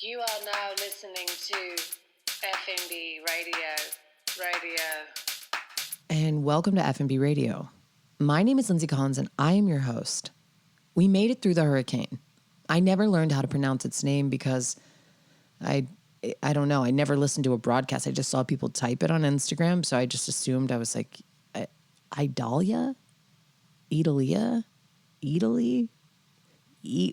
You are now listening to Effin Radio. And welcome to F&B Radio. My name is Lindsay Collins and I am your host. We made it through the hurricane. I never learned how to pronounce its name because I don't know. I never listened to a broadcast. I just saw people type it on Instagram, so I just assumed I was like, Idalia? Idalia? Italy?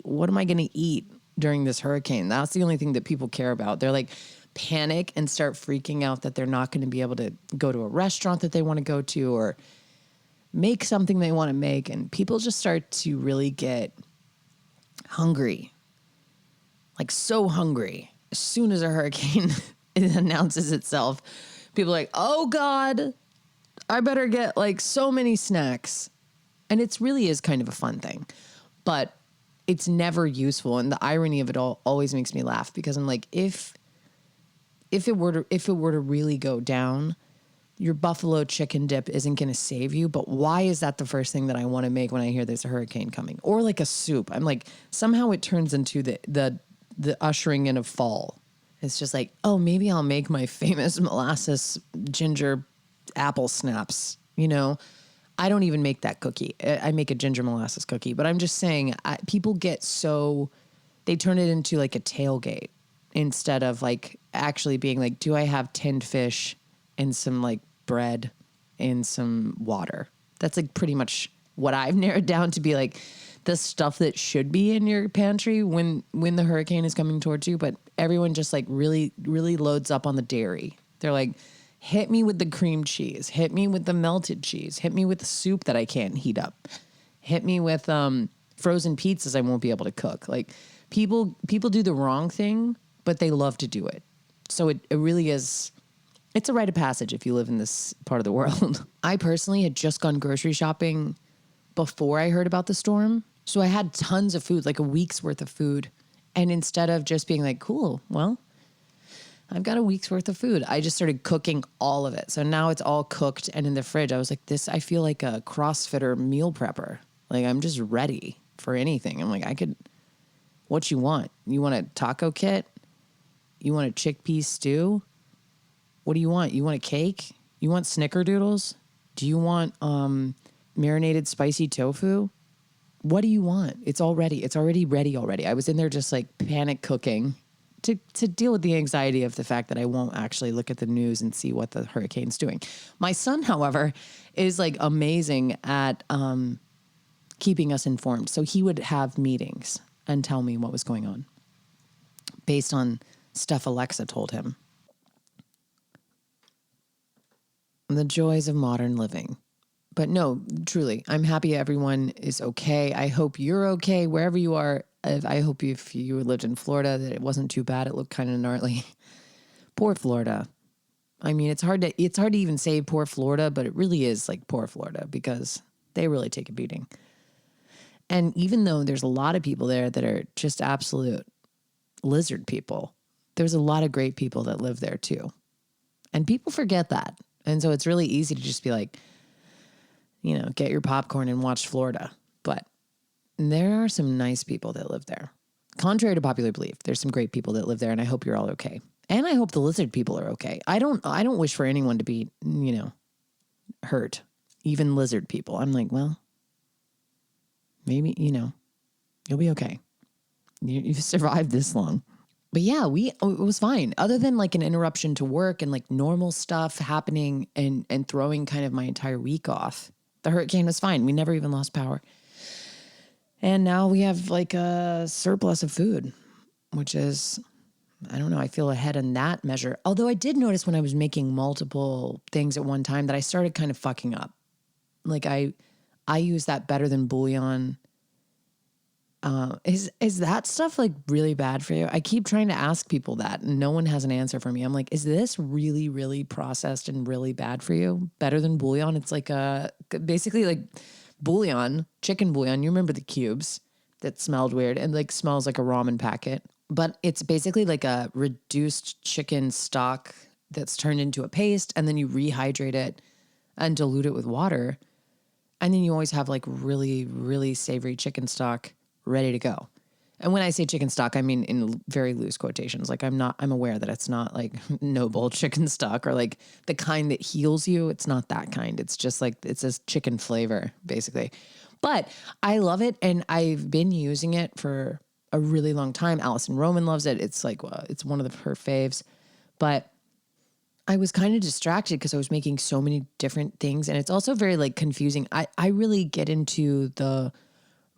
What am I going to eat during this hurricane? That's the only thing that people care about. They're like panic and start freaking out that they're not going to be able to go to a restaurant that they want to go to or make something they want to make. And people just start to really get hungry, like so hungry. As soon as a hurricane announces itself, people are like, oh God, I better get like so many snacks. And it really is kind of a fun thing, but it's never useful. And the irony of it all always makes me laugh because I'm like, if it were to really go down, your buffalo chicken dip isn't going to save you. But why is that the first thing that I want to make when I hear there's a hurricane coming? Or like a soup. I'm like, somehow it turns into the ushering in of fall. It's just like, oh, maybe I'll make my famous molasses ginger apple snaps, you know? I don't even make that cookie. I make a ginger molasses cookie, but I'm just saying people get so, they turn it into like a tailgate instead of like actually being like, do I have tinned fish and some like bread and some water? That's like pretty much what I've narrowed down to be like the stuff that should be in your pantry when the hurricane is coming towards you. But everyone just like really, really loads up on the dairy. They're like, hit me with the cream cheese. Hit me with the melted cheese. Hit me with the soup that I can't heat up. Hit me with frozen pizzas I won't be able to cook. Like people do the wrong thing, but they love to do it. So it really is, it's a rite of passage if you live in this part of the world. I personally had just gone grocery shopping before I heard about the storm. So I had tons of food, like a week's worth of food. And instead of just being like, cool, well, I've got a week's worth of food, I just started cooking all of it. So now it's all cooked and in the fridge. I was like, I feel like a CrossFitter meal prepper. Like I'm just ready for anything. I'm like, what you want? You want a taco kit? You want a chickpea stew? What do you want? You want a cake? You want snickerdoodles? Do you want marinated spicy tofu? What do you want? It's already ready already. I was in there just like panic cooking to deal with the anxiety of the fact that I won't actually look at the news and see what the hurricane's doing. My son, however, is like amazing at keeping us informed. So he would have meetings and tell me what was going on based on stuff Alexa told him. The joys of modern living. But no, truly, I'm happy everyone is okay. I hope you're okay wherever you are. I hope if you lived in Florida that it wasn't too bad. It looked kind of gnarly. Poor Florida. I mean, it's hard to even say poor Florida, but it really is like poor Florida because they really take a beating. And even though there's a lot of people there that are just absolute lizard people, there's a lot of great people that live there too. And people forget that. And so it's really easy to just be like, you know, get your popcorn and watch Florida. But there are some nice people that live there. Contrary to popular belief, there's some great people that live there, and I hope you're all okay. And I hope the lizard people are okay. I don't wish for anyone to be, you know, hurt. Even lizard people. I'm like, well, maybe, you know, you'll be okay. You've survived this long. But yeah, it was fine. Other than like an interruption to work and like normal stuff happening and throwing kind of my entire week off, the hurricane was fine. We never even lost power. And now we have like a surplus of food, which is, I don't know, I feel ahead in that measure. Although I did notice when I was making multiple things at one time that I started kind of fucking up. Like I use that better than bouillon. Is that stuff like really bad for you? I keep trying to ask people that and no one has an answer for me. I'm like, is this really, really processed and really bad for you? Better than bouillon? It's like basically like bouillon, chicken bouillon. You remember the cubes that smelled weird and like smells like a ramen packet, but it's basically like a reduced chicken stock that's turned into a paste and then you rehydrate it and dilute it with water. And then you always have like really, really savory chicken stock ready to go. And when I say chicken stock, I mean in very loose quotations. Like I'm aware that it's not like noble chicken stock or like the kind that heals you. It's not that kind. It's just like, it's this chicken flavor basically. But I love it. And I've been using it for a really long time. Allison Roman loves it. It's like, it's one of her faves, but I was kind of distracted because I was making so many different things. And it's also very like confusing. I really get into the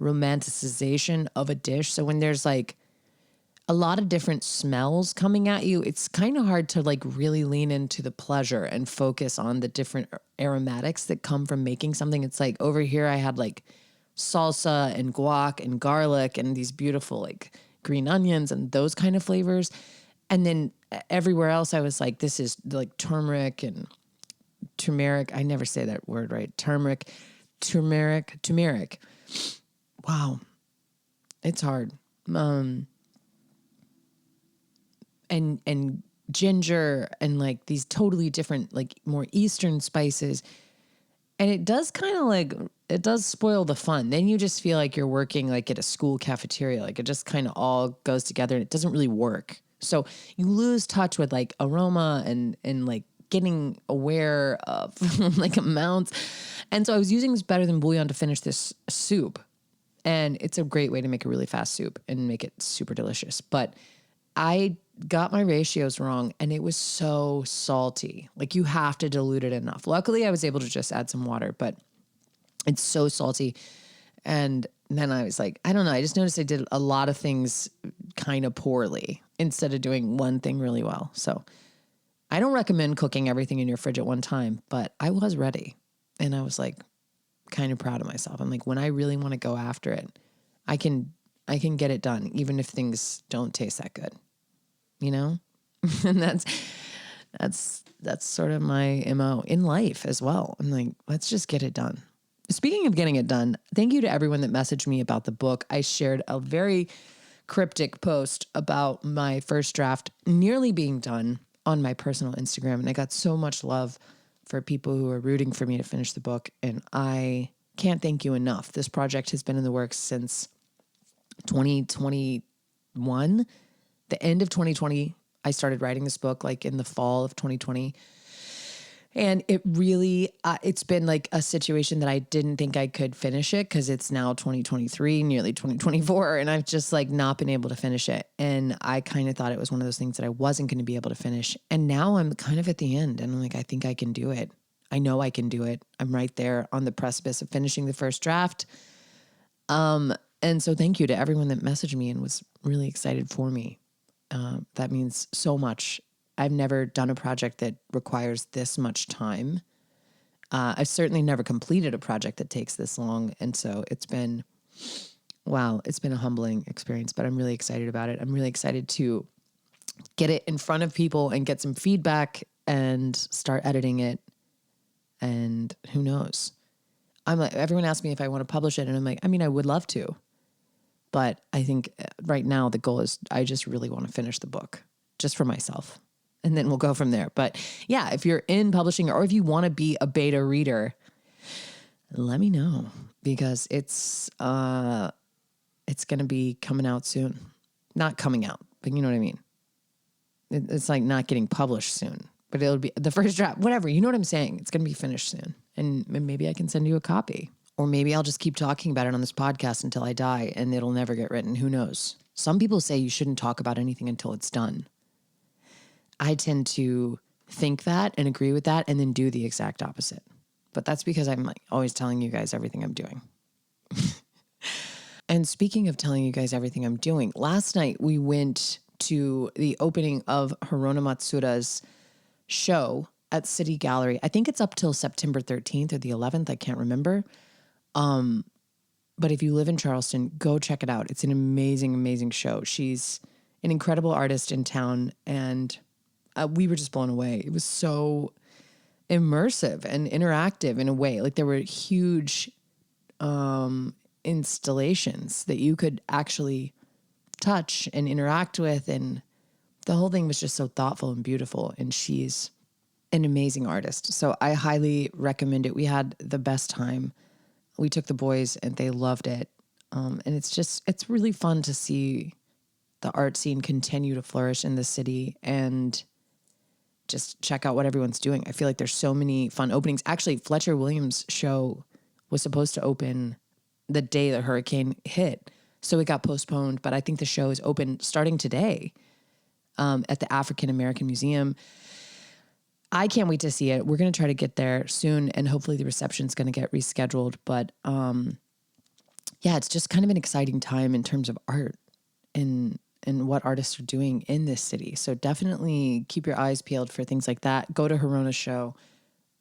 romanticization of a dish. So when there's like a lot of different smells coming at you, it's kind of hard to like really lean into the pleasure and focus on the different aromatics that come from making something. It's like over here I had like salsa and guac and garlic and these beautiful like green onions and those kind of flavors. And then everywhere else I was like, this is like turmeric and turmeric. I never say that word right. Turmeric. Wow. It's hard. And ginger and like these totally different, like more Eastern spices. And it does kind of like, it does spoil the fun. Then you just feel like you're working like at a school cafeteria. Like it just kind of all goes together and it doesn't really work. So you lose touch with like aroma and like getting aware of like amounts. And so I was using this better than bouillon to finish this soup. And it's a great way to make a really fast soup and make it super delicious. But I got my ratios wrong and it was so salty. Like you have to dilute it enough. Luckily, I was able to just add some water, but it's so salty. And then I was like, I don't know. I just noticed I did a lot of things kind of poorly instead of doing one thing really well. So I don't recommend cooking everything in your fridge at one time, but I was ready. And I was like, kind of proud of myself. I'm like, when I really want to go after it, I can get it done, even if things don't taste that good, you know? And that's sort of my MO in life as well. I'm like, let's just get it done. Speaking of getting it done, thank you to everyone that messaged me about the book. I shared a very cryptic post about my first draft nearly being done on my personal Instagram. And I got so much love for people who are rooting for me to finish the book. And I can't thank you enough. This project has been in the works since 2021. The end of 2020, I started writing this book like in the fall of 2020. And it really, it's been like a situation that I didn't think I could finish it because it's now 2023, nearly 2024. And I've just like not been able to finish it. And I kind of thought it was one of those things that I wasn't going to be able to finish. And now I'm kind of at the end and I'm like, I think I can do it. I know I can do it. I'm right there on the precipice of finishing the first draft. And so thank you to everyone that messaged me and was really excited for me. That means so much. I've never done a project that requires this much time. I've certainly never completed a project that takes this long. And so it's been a humbling experience, but I'm really excited about it. I'm really excited to get it in front of people and get some feedback and start editing it. And who knows? I'm like, everyone asks me if I want to publish it. And I'm like, I mean, I would love to, but I think right now the goal is I just really want to finish the book just for myself. And then we'll go from there. But yeah, if you're in publishing or if you want to be a beta reader, let me know because it's going to be coming out soon. Not coming out, but you know what I mean? It's like not getting published soon, but it'll be the first draft, whatever. You know what I'm saying? It's going to be finished soon. And maybe I can send you a copy. Or maybe I'll just keep talking about it on this podcast until I die and it'll never get written. Who knows? Some people say you shouldn't talk about anything until it's done. I tend to think that and agree with that and then do the exact opposite. But that's because I'm like always telling you guys everything I'm doing. And speaking of telling you guys everything I'm doing, last night we went to the opening of Hirono Matsura's show at City Gallery. I think it's up till September 13th or the 11th. I can't remember. But if you live in Charleston, go check it out. It's an amazing, amazing show. She's an incredible artist in town and we were just blown away. It was so immersive and interactive in a way. Like there were huge installations that you could actually touch and interact with. And the whole thing was just so thoughtful and beautiful. And she's an amazing artist. So I highly recommend it. We had the best time. We took the boys and they loved it. And it's really fun to see the art scene continue to flourish in the city and just check out what everyone's doing. I feel like there's so many fun openings. Actually, Fletcher Williams' show was supposed to open the day the hurricane hit, so it got postponed. But I think the show is open starting today at the African American Museum. I can't wait to see it. We're going to try to get there soon, and hopefully the reception's going to get rescheduled. But yeah, it's just kind of an exciting time in terms of art and what artists are doing in this city. So definitely keep your eyes peeled for things like that. Go to Horona's show,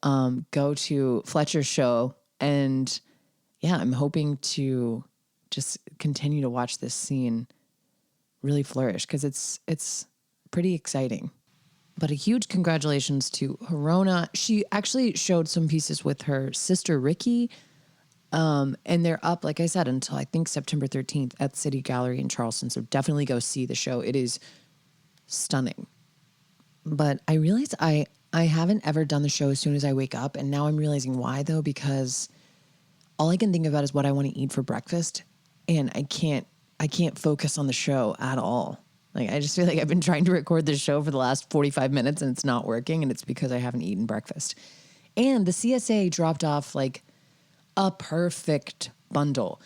go to Fletcher's show, and yeah, I'm hoping to just continue to watch this scene really flourish because it's pretty exciting. But a huge congratulations to Horona. She actually showed some pieces with her sister Ricky, and they're up, like I said, until I think September 13th at City Gallery in Charleston. So definitely go see the show. It is stunning. But I realized I haven't ever done the show as soon as I wake up, and now I'm realizing why though, because all I can think about is what I want to eat for breakfast, and I can't focus on the show at all. Like, I just feel like I've been trying to record this show for the last 45 minutes and it's not working, and it's because I haven't eaten breakfast. And the CSA dropped off like a perfect bundle.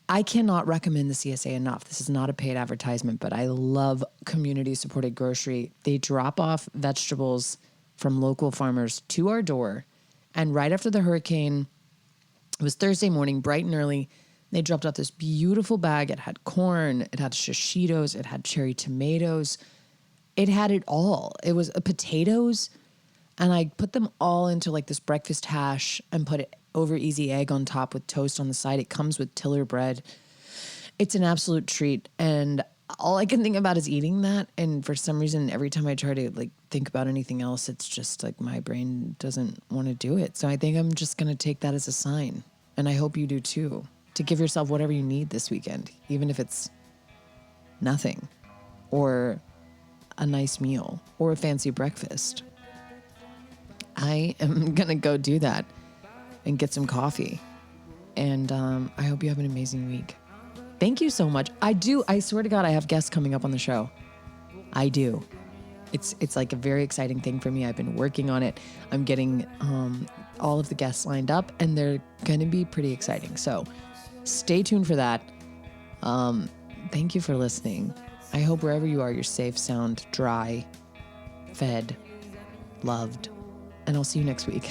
I cannot recommend the CSA enough. This is not a paid advertisement, but I love community-supported grocery. They drop off vegetables from local farmers to our door, and right after the hurricane, it was Thursday morning, bright and early, they dropped off this beautiful bag. It had corn, it had shishitos, it had cherry tomatoes. It had it all. It was potatoes, and I put them all into like this breakfast hash and put it over easy egg on top with toast on the side. It comes with tiller bread. It's an absolute treat, and all I can think about is eating that. And for some reason, every time I try to like think about anything else, it's just like my brain doesn't want to do it. So I think I'm just going to take that as a sign, and I hope you do too, to give yourself whatever you need this weekend, even if it's nothing or a nice meal or a fancy breakfast. I am going to go do that and get some coffee. And I hope you have an amazing week. Thank you so much. I swear to God, I have guests coming up on the show. I do. It's like a very exciting thing for me. I've been working on it. I'm getting all of the guests lined up, and they're going to be pretty exciting. So stay tuned for that. Thank you for listening. I hope wherever you are, you're safe, sound, dry, fed, loved, and I'll see you next week.